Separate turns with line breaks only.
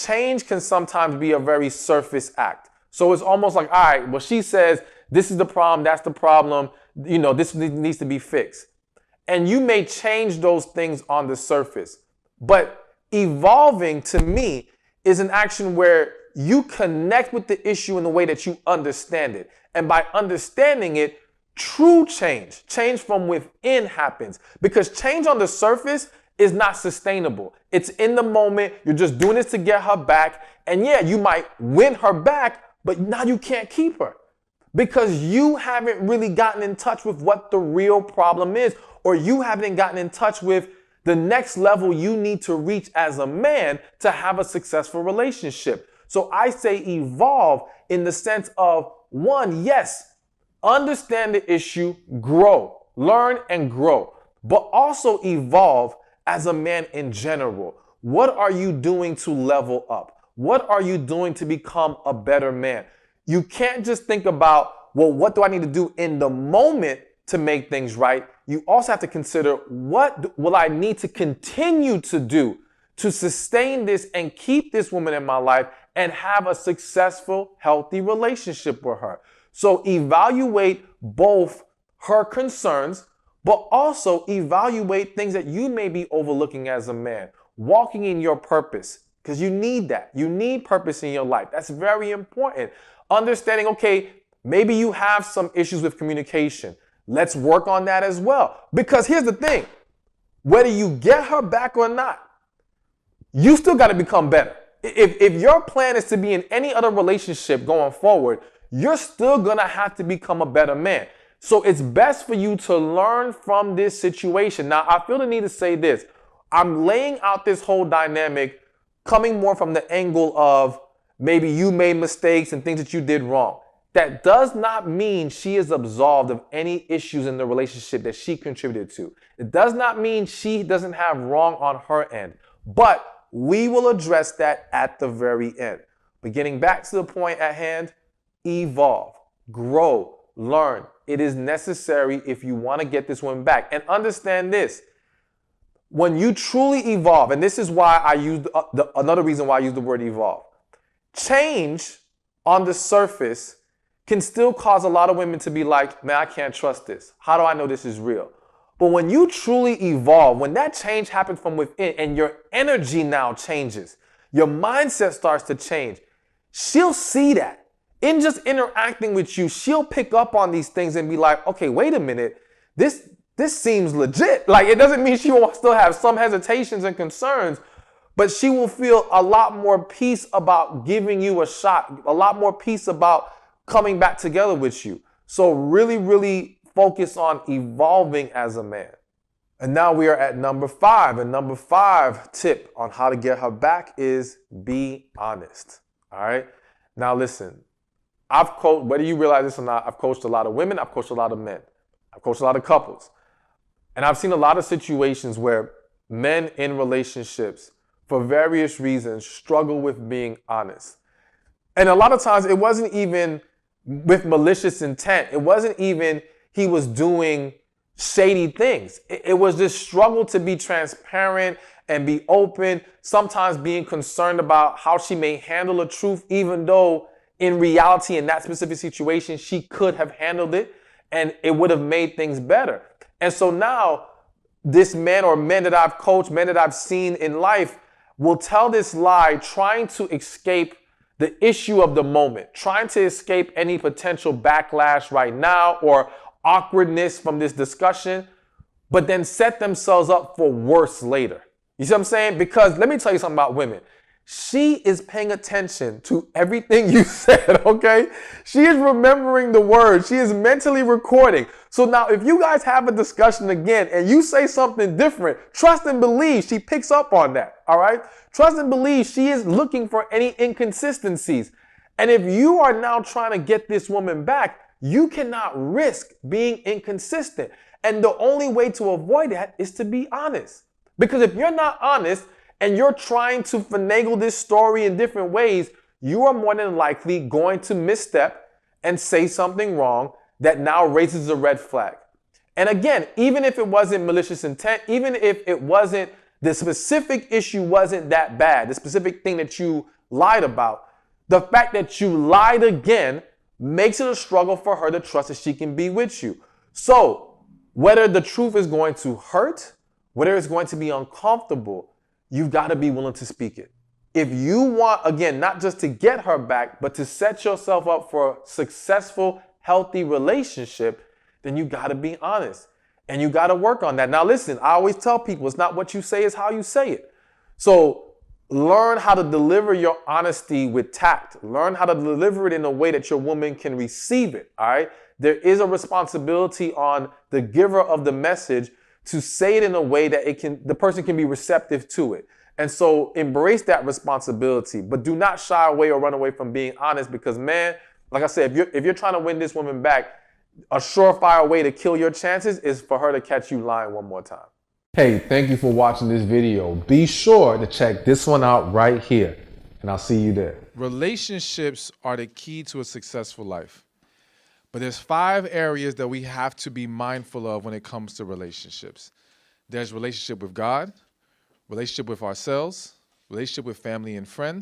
change can sometimes be a very surface act. So it's almost like, all right, well, she says, this is the problem, that's the problem, this needs to be fixed. And you may change those things on the surface. But evolving, to me, is an action where you connect with the issue in the way that you understand it. And by understanding it, true change from within happens. Because change on the surface is not sustainable. It's in the moment. You're just doing this to get her back. And yeah, you might win her back, but now you can't keep her because you haven't really gotten in touch with what the real problem is, or you haven't gotten in touch with the next level you need to reach as a man to have a successful relationship. So I say evolve in the sense of, one, yes, understand the issue, grow, learn and grow, but also evolve as a man in general. What are you doing to level up? What are you doing to become a better man? You can't just think about, well, what do I need to do in the moment to make things right? You also have to consider, what will I need to continue to do to sustain this and keep this woman in my life and have a successful, healthy relationship with her? So evaluate both her concerns, but also evaluate things that you may be overlooking as a man. Walking in your purpose, because you need that. You need purpose in your life. That's very important. Understanding, okay, maybe you have some issues with communication. Let's work on that as well. Because here's the thing, whether you get her back or not, you still got to become better. If your plan is to be in any other relationship going forward, you're still going to have to become a better man. So it's best for you to learn from this situation. Now, I feel the need to say this. I'm laying out this whole dynamic coming more from the angle of maybe you made mistakes and things that you did wrong. That does not mean she is absolved of any issues in the relationship that she contributed to. It does not mean she doesn't have wrong on her end. But we will address that at the very end. But getting back to the point at hand, evolve, grow, learn. It is necessary if you want to get this woman back. And understand this. When you truly evolve, and this is why I use another reason why I use the word evolve. Change on the surface can still cause a lot of women to be like, man, I can't trust this. How do I know this is real? But when you truly evolve, when that change happens from within and your energy now changes, your mindset starts to change, she'll see that. In just interacting with you, she'll pick up on these things and be like, okay, wait a minute, this seems legit. Like, it doesn't mean she won't still have some hesitations and concerns, but she will feel a lot more peace about giving you a shot, a lot more peace about coming back together with you. So really, really focus on evolving as a man. And now we are at number 5. And number 5 tip on how to get her back is be honest. All right. Now listen, I've coached, whether you realize this or not, I've coached a lot of women. I've coached a lot of men. I've coached a lot of couples. And I've seen a lot of situations where men in relationships, for various reasons, struggle with being honest. And a lot of times it wasn't even with malicious intent. It wasn't even he was doing shady things. It was this struggle to be transparent and be open, sometimes being concerned about how she may handle the truth, even though in reality, in that specific situation, she could have handled it and it would have made things better. And so now this man or men that I've coached, men that I've seen in life will tell this lie trying to escape the issue of the moment, trying to escape any potential backlash right now or awkwardness from this discussion, but then set themselves up for worse later. You see what I'm saying? Because let me tell you something about women. She is paying attention to everything you said, okay? She is remembering the words. She is mentally recording. So now if you guys have a discussion again and you say something different, trust and believe she picks up on that, all right? Trust and believe she is looking for any inconsistencies. And if you are now trying to get this woman back, you cannot risk being inconsistent. And the only way to avoid that is to be honest. Because if you're not honest, and you're trying to finagle this story in different ways, you are more than likely going to misstep and say something wrong that now raises a red flag. And again, even if it wasn't malicious intent, even if it wasn't The specific issue wasn't that bad. The specific thing that you lied about, the fact that you lied again makes it a struggle for her to trust that she can be with you. So whether the truth is going to hurt, whether it's going to be uncomfortable, you've got to be willing to speak it. If you want, again, not just to get her back, but to set yourself up for a successful, healthy relationship, then you got to be honest and you got to work on that. Now, listen, I always tell people it's not what you say, it's how you say it. So learn how to deliver your honesty with tact. Learn how to deliver it in a way that your woman can receive it. All right. There is a responsibility on the giver of the message to say it in a way that the person can be receptive to it. And so embrace that responsibility, but do not shy away or run away from being honest because, man, like I said, if you're trying to win this woman back, a surefire way to kill your chances is for her to catch you lying one more time. Hey, thank you for watching this video. Be sure to check this one out right here, and I'll see you there. Relationships are the key to a successful life. But there's 5 areas that we have to be mindful of when it comes to relationships. There's relationship with God, relationship with ourselves, relationship with family and friends,